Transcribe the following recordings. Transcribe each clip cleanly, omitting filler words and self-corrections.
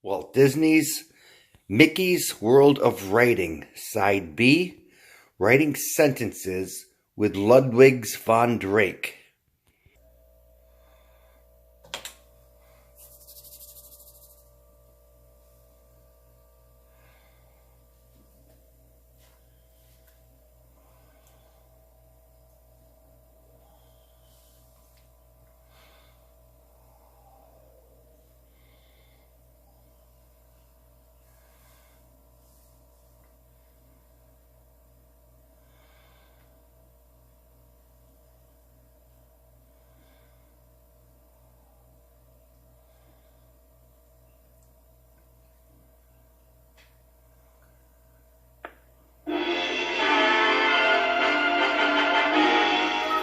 Walt Disney's Mickey's World of Writing, Side B, Writing Sentences with Ludwig von Drake.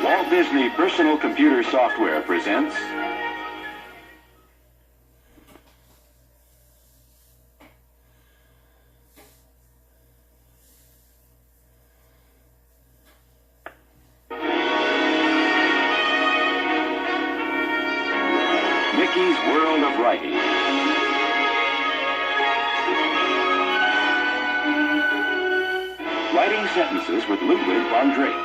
Walt Disney Personal Computer Software presents Mickey's World of Writing. Writing sentences with Ludwig von Drake.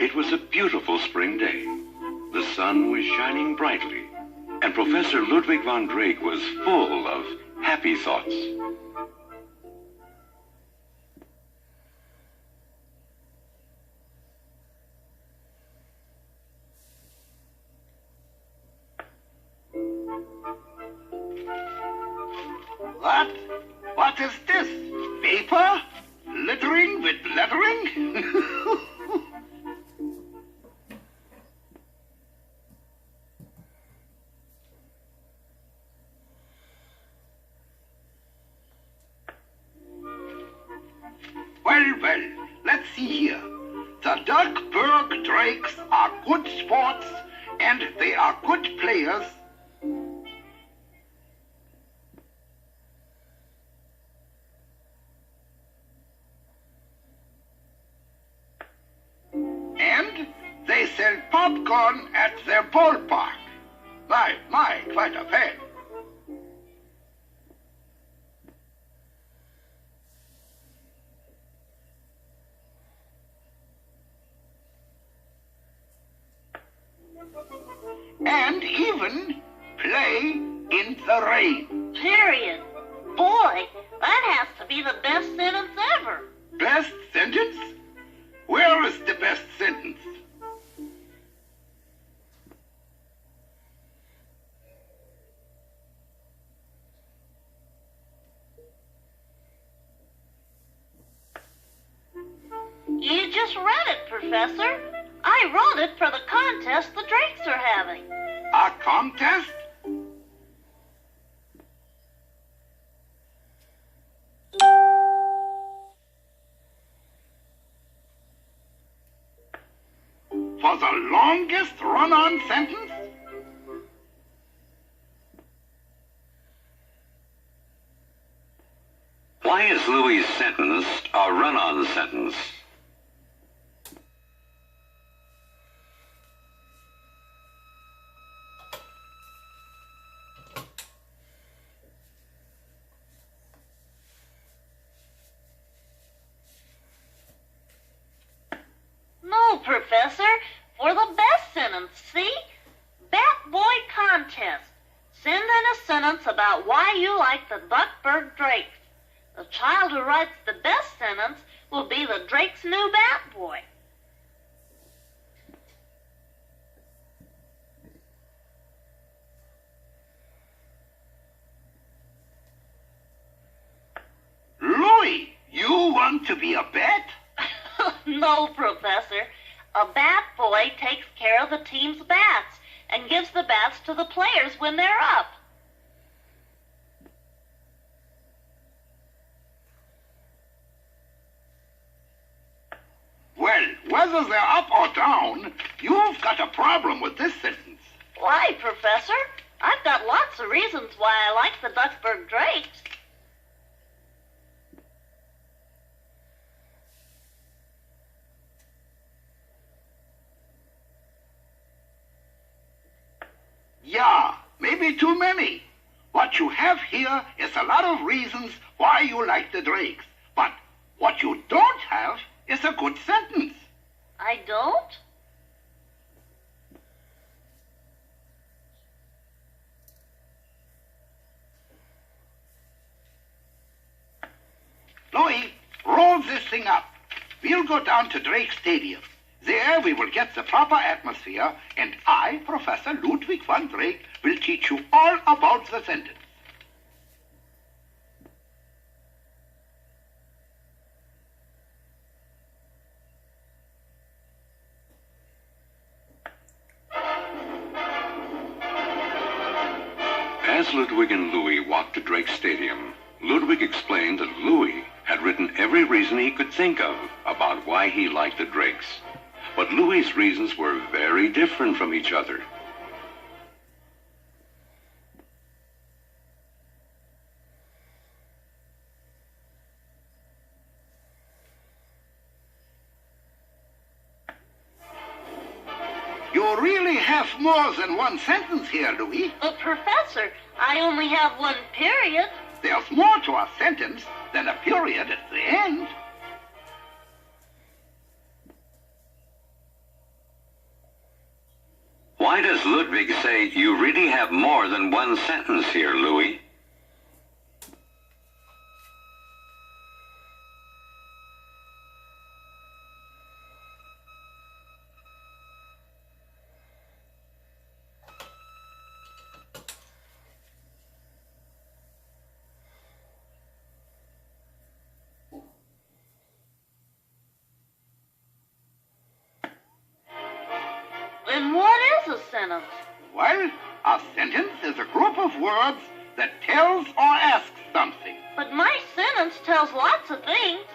It was a beautiful spring day. The sun was shining brightly, and Professor Ludwig von Drake was full of happy thoughts. What is this? Paper? Littering with lettering? Well, let's see here. The Duckburg Drakes are good sports, and they are good players. And they sell popcorn at their ballpark. My, quite a fan. And even play in the rain. Period. Boy, that has to be the best sentence ever. Best sentence? Where is the best sentence? You just read it, Professor. I wrote it for the contest the Drakes are having. A contest? For the longest run-on sentence? Why is Louis' sentence a run-on sentence? No, Professor, for the best sentence, see? Bat Boy Contest. Send in a sentence about why you like the Duckburg Drakes. The child who writes the best sentence will be the Drake's new Bat Boy. Louis, you want to be a bat? No, Professor. A Bat Boy takes care of the team's bats and gives the bats to the players when they're up. Well, whether they're up or down, you've got a problem with this sentence. Why, Professor? I've got lots of reasons why I like the Duckburg Drakes. maybe too many. What you have here is a lot of reasons why you like the Drakes. But what you don't have is a good sentence. I don't? Louis, roll this thing up. We'll go down to Drake Stadium. There we will get the proper atmosphere, and I, Professor Ludwig van Drake, will teach you all about the sentence. As Ludwig and Louis walked to Drake Stadium, Ludwig explained that Louis had written every reason he could think of about why he liked the Drakes. But Louis's reasons were very different from each other. You really have more than one sentence here, Louis. But, Professor, I only have one period. There's more to a sentence than a period at the end. Why does Ludwig say you really have more than one sentence here, Louis? And what is a sentence? Well, a sentence is a group of words that tells or asks something. But my sentence tells lots of things.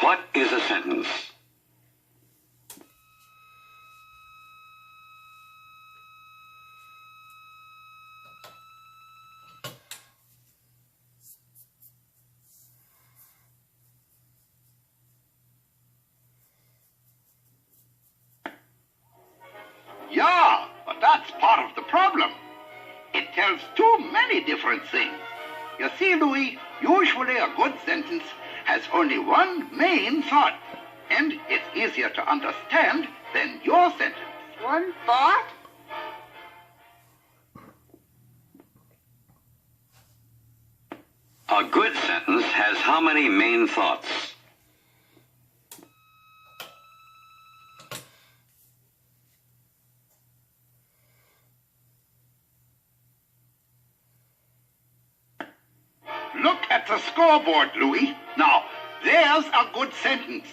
What is a sentence? Yeah, but that's part of the problem. It tells too many different things. You see, Louis, usually a good sentence has only one main thought, and it's easier to understand than your sentence. One thought? A good sentence has how many main thoughts? Look at the scoreboard, Louis. Now, there's a good sentence.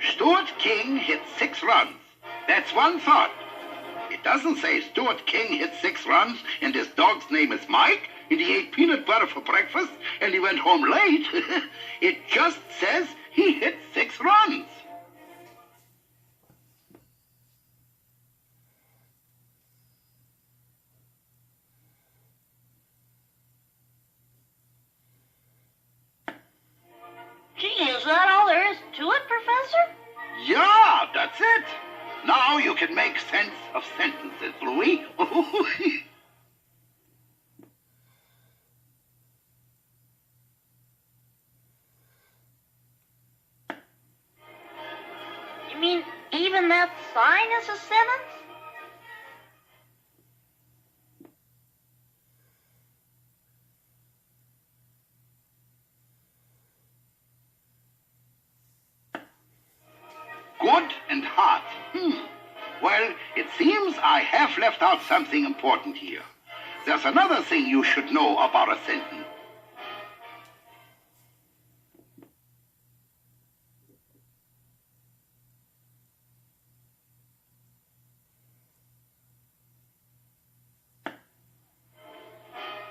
Stuart King hit 6 runs. That's one thought. It doesn't say Stuart King hit 6 runs and his dog's name is Mike and he ate peanut butter for breakfast and he went home late. It just says he hit 6 runs. Gee, is that all there is to it, Professor? Yeah, that's it. Now you can make sense of sentences, Louis. You mean even that sign is a sentence? Good and hard. Well, it seems I have left out something important here. There's another thing you should know about a sentence.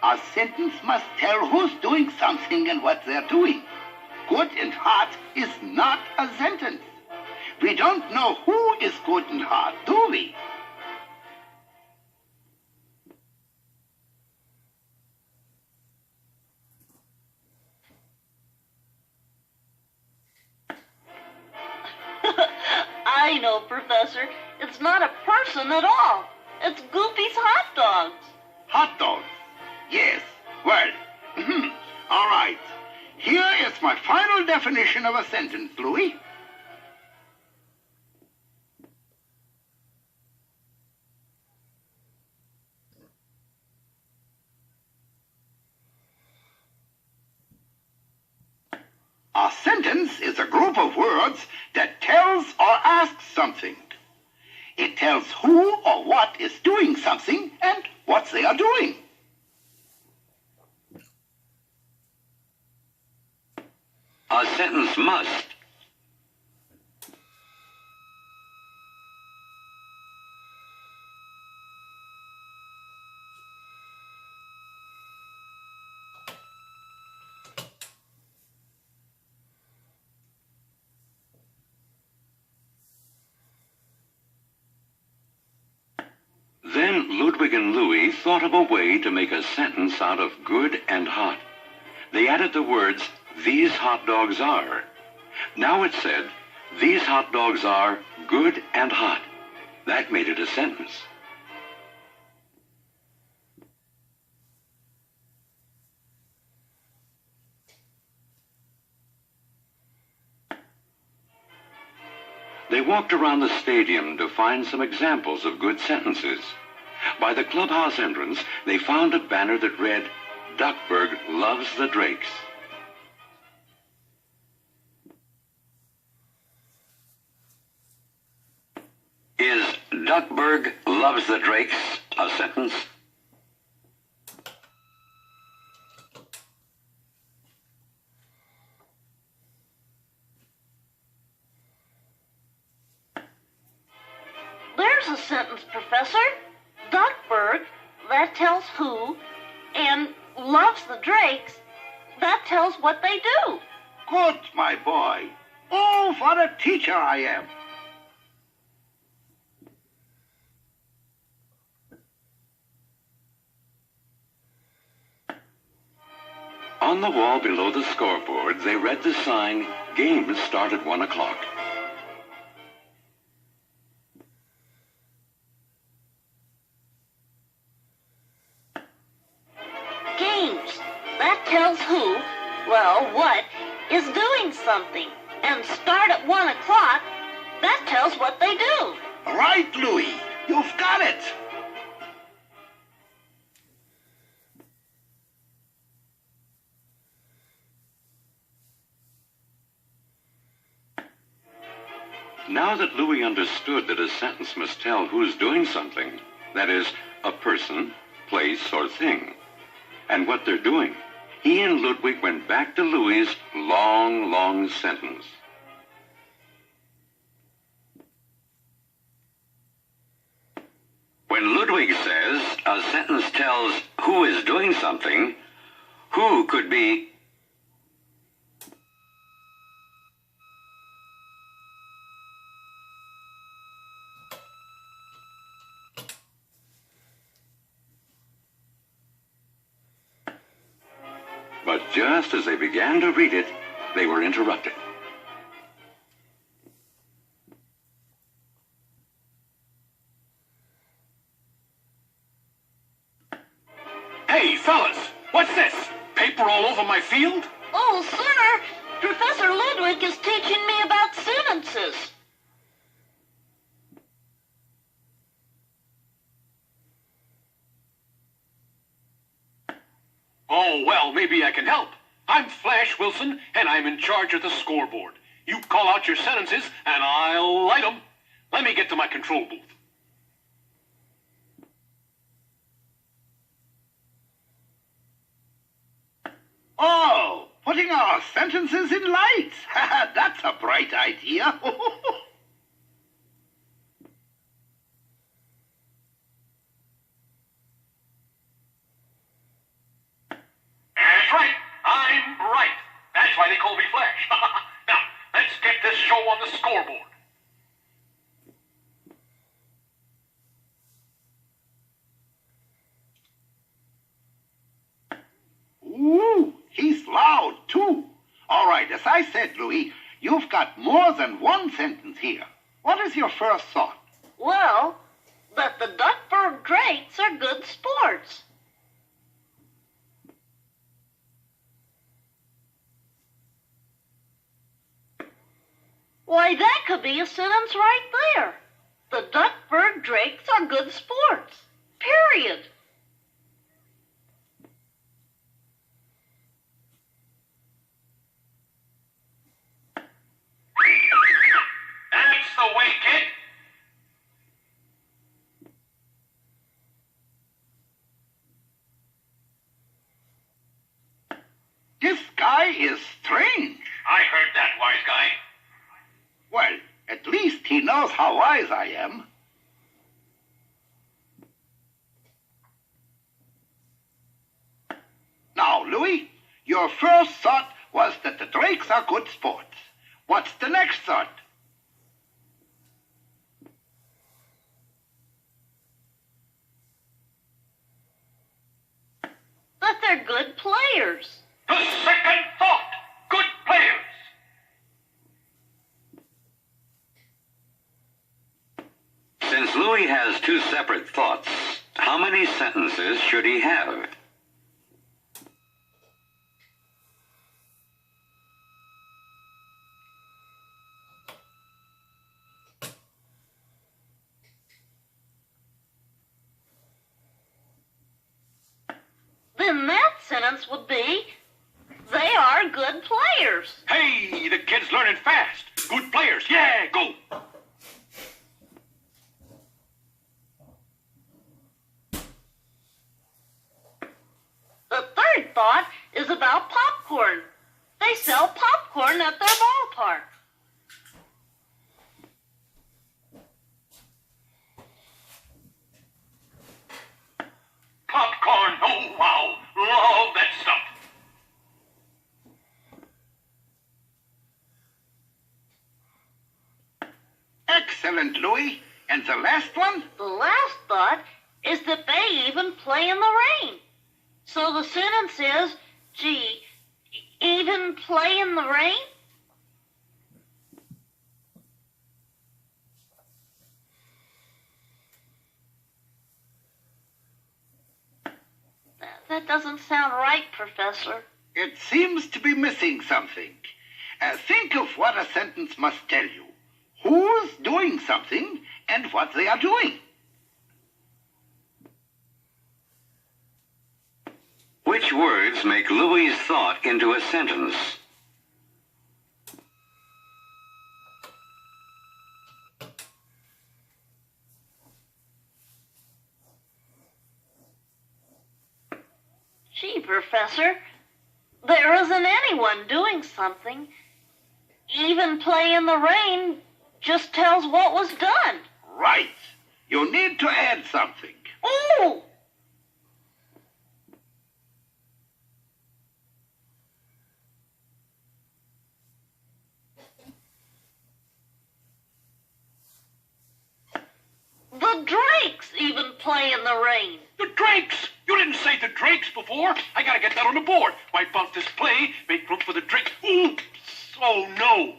A sentence must tell who's doing something and what they're doing. Good and hard is not a sentence. We don't know who is good and hard, do we? no, Professor. It's not a person at all. It's Goofy's hot dogs. Hot dogs. Yes. Well, all right. Here is my final definition of a sentence, Louis. A sentence is a group of words that tells or asks something. It tells who or what is doing something and what they are doing. A sentence must. Then Ludwig and Louis thought of a way to make a sentence out of good and hot. They added the words, "These hot dogs are." Now it said, "These hot dogs are good and hot." That made it a sentence. They walked around the stadium to find some examples of good sentences. By the clubhouse entrance, they found a banner that read, "Duckburg loves the Drakes." Is "Duckburg loves the Drakes" a sentence? There's a sentence, Professor. Duckburg, that tells who, and loves the Drakes, that tells what they do. Good, my boy. Oh, what a teacher I am. On the wall below the scoreboard, they read the sign, "Games start at 1 o'clock." Games, that tells who, well, what, is doing something. And start at 1 o'clock, that tells what they do. Right, Louis. You've got it. Now that Louis understood that a sentence must tell who's doing something, that is, a person, place, or thing, and what they're doing, he and Ludwig went back to Louis's long, long sentence. When Ludwig says a sentence tells who is doing something, who could be But just as they began to read it, they were interrupted. Hey, fellas, what's this? Paper all over my field? Oh, sir, Professor Ludwig is teaching me about sentences. Oh, well, maybe I can help. I'm Flash Wilson, and I'm in charge of the scoreboard. You call out your sentences, and I'll light 'em. Let me get to my control booth. Oh, putting our sentences in lights. That's a bright idea. That's right. I'm right. That's why they call me Flash. Now, let's get this show on the scoreboard. Ooh, he's loud, too. All right, as I said, Louis, you've got more than one sentence here. What is your first thought? Well, that the Duckburg Drakes are good sports. Why, that could be a sentence right there. The Duckburg Drakes are good sports. Period. That's the way, kid. This guy is strange. I heard that, wise guy. Well, at least he knows how wise I am. Now, Louis, your first thought was that the Drakes are good sports. What's the next thought? That they're good players. The second thought. Good players. Since Louis has two separate thoughts, how many sentences should he have? Then that sentence would be, they are good players. Hey, the kid's learning fast. Good players. Yeah, go. The third thought is about popcorn. They sell popcorn at their ballpark. Popcorn. Oh, wow. Love that stuff. Excellent, Louis. And the last one? The last thought is that they even play in the rain. So the sentence is, gee, even play in the rain? That doesn't sound right, Professor. It seems to be missing something. Think of what a sentence must tell you. Who's doing something and what they are doing. Which words make Louis's thought into a sentence? Gee, Professor, there isn't anyone doing something. Even play in the rain just tells what was done. Right. You need to add something. Ooh! The Drakes even play in the rain. The Drakes! You didn't say the Drakes before. I gotta get that on the board. Wipe out this play, make room for the Drakes. Oops! Oh, no.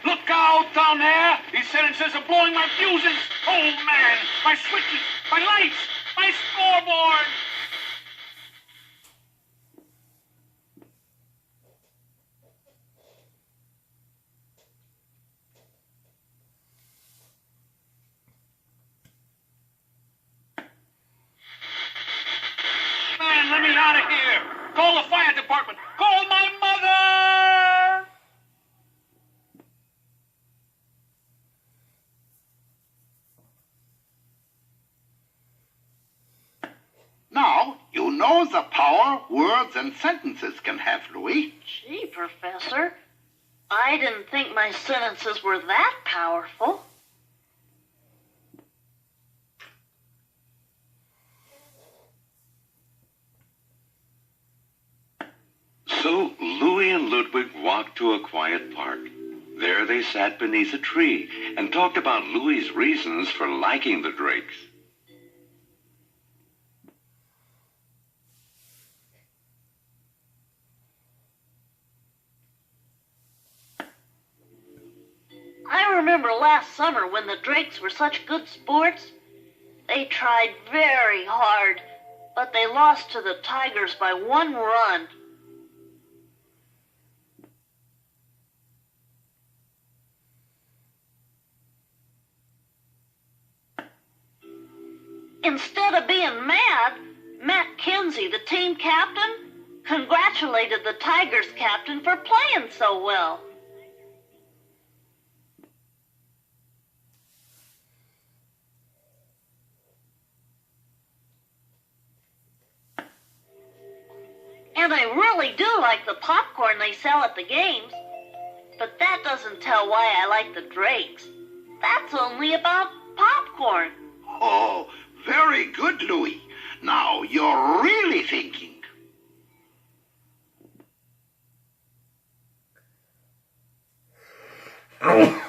Look out down there! These sentences are blowing my fuses! Oh, man! My switches! My lights! My scoreboard! Man, let me out of here! Call the fire department! Call my mother! Now, you know the power words and sentences can have, Louis. Gee, Professor, I didn't think my sentences were that powerful. So Louis and Ludwig walked to a quiet park. There they sat beneath a tree and talked about Louis's reasons for liking the Drakes. I remember last summer when the Drakes were such good sports. They tried very hard, but they lost to the Tigers by 1 run. Instead of being mad, Matt Kinsey, the team captain, congratulated the Tigers captain for playing so well. And I really do like the popcorn they sell at the games. But that doesn't tell why I like the Drakes. That's only about popcorn. Oh, very good, Louis. Now you're really thinking. And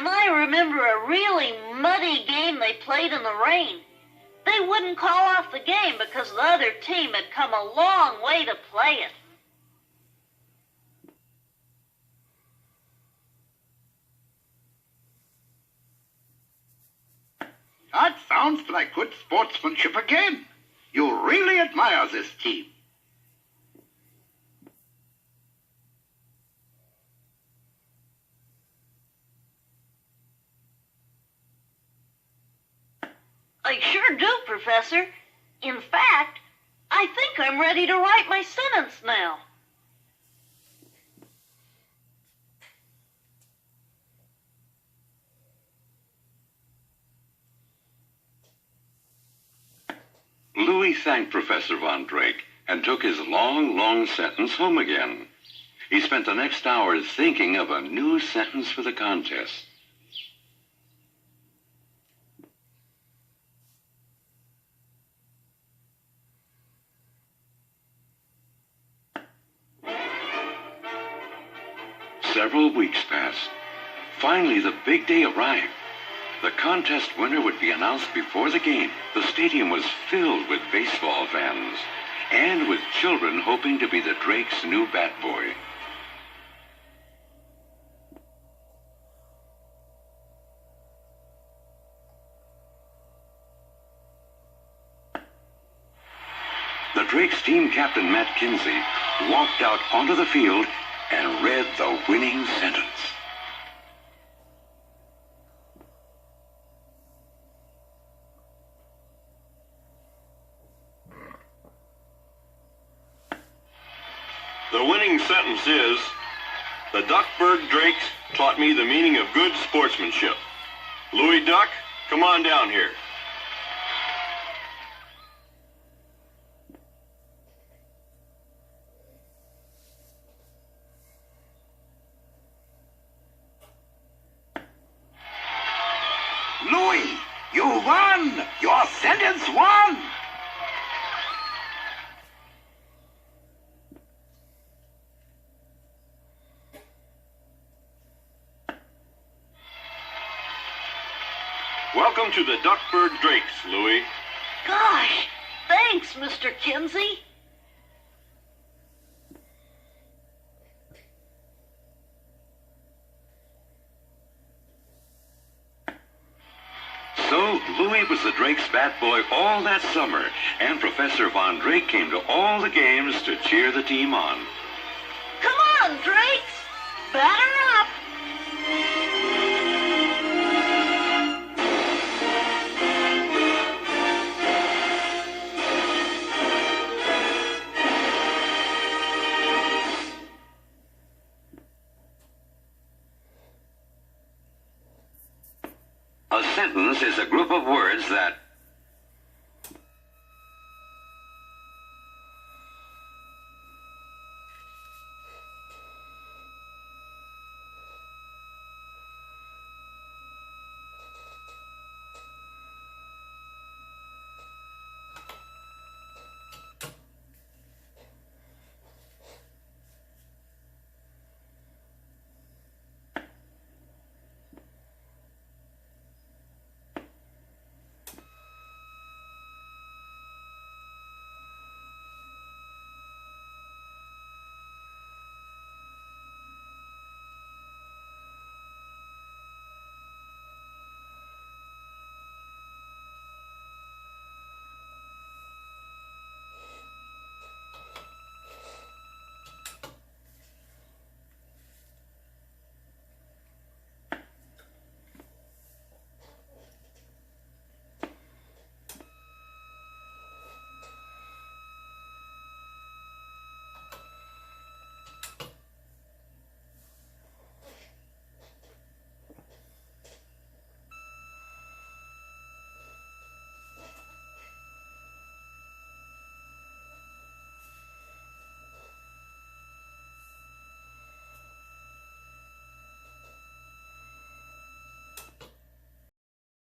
I remember a really muddy game they played in the rain. They wouldn't call off the game because the other team had come a long way to play it. That sounds like good sportsmanship again. You really admire this team. I sure do, Professor. In fact, I think I'm ready to write my sentence now. Louis thanked Professor Von Drake and took his long sentence home again. He spent the next hours thinking of a new sentence for the contest. Several weeks passed. Finally, the big day arrived. The contest winner would be announced before the game. The stadium was filled with baseball fans and with children hoping to be the Drakes' new bat boy. The Drakes' team captain, Matt Kinsey, walked out onto the field and read the winning sentence. The winning sentence is, "The Duckburg Drakes taught me the meaning of good sportsmanship." Louis Duck, come on down here. Louis, you won! Your sentence won! Welcome to the Duckburg Drakes, Louis. Gosh, thanks, Mr. Kinsey. So, Louis was the Drakes' bat boy all that summer, and Professor Von Drake came to all the games to cheer the team on. Come on, Drakes. Batter up. A sentence is a group of words that